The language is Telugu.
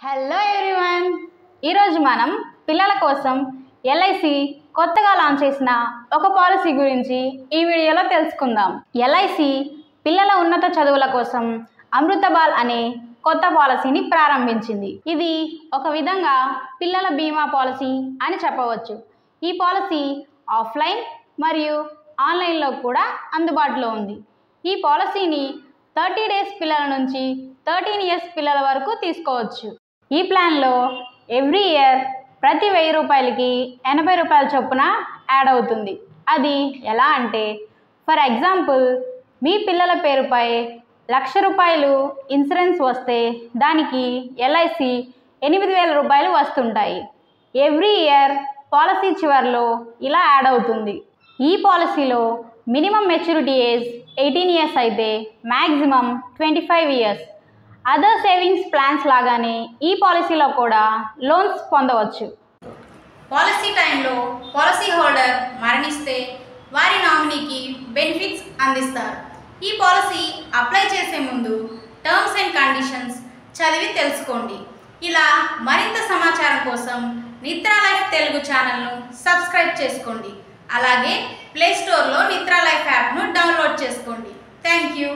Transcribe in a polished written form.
హలో ఎవ్రీవన్, ఈరోజు మనం పిల్లల కోసం ఎల్ఐసి కొత్తగా లాంచ్ చేసిన ఒక పాలసీ గురించి ఈ వీడియోలో తెలుసుకుందాం. ఎల్ఐసి పిల్లల ఉన్నత చదువుల కోసం అమృతబాల్ అనే కొత్త పాలసీని ప్రారంభించింది. ఇది ఒక విధంగా పిల్లల బీమా పాలసీ అని చెప్పవచ్చు. ఈ పాలసీ ఆఫ్లైన్ మరియు ఆన్లైన్లో కూడా అందుబాటులో ఉంది. ఈ పాలసీని 30 డేస్ పిల్లల నుంచి 13 ఇయర్స్ పిల్లల వరకు తీసుకోవచ్చు. ఈ ప్లాన్లో ఎవ్రీ ఇయర్ ప్రతి 1000 రూపాయలకి 80 రూపాయల చొప్పున యాడ్ అవుతుంది. అది ఎలా అంటే, ఫర్ ఎగ్జాంపుల్ మీ పిల్లల పేరుపై 1,00,000 రూపాయలు ఇన్సూరెన్స్ వస్తే దానికి ఎల్ఐసి 8,000 రూపాయలు వస్తుంటాయి. ఎవ్రీ ఇయర్ పాలసీ చివరిలో ఇలా యాడ్ అవుతుంది. ఈ పాలసీలో మినిమం మెచ్యూరిటీ ఏజ్ 18 ఇయర్స్ అయితే maximum 25 years. Other savings plans లాగానే ఈ పాలసీలో కూడా లోన్స్ పొందవచ్చు. పాలసీ టైంలో పాలసీ హోల్డర్ మరణిస్తే వారి నామినీకి బెనిఫిట్స్ అందిస్తారు. ఈ పాలసీ అప్లై చేసే ముందు టర్మ్స్ అండ్ కండిషన్స్ చదివి తెలుసుకోండి. ఇలా మరింత సమాచారం కోసం నిత్రా లైఫ్ తెలుగు ఛానల్ను సబ్స్క్రైబ్ చేసుకోండి. అలాగే ప్లేస్టోర్లో నిత్రా లైఫ్ యాప్ను డౌన్లోడ్ చేసుకోండి. Thank you.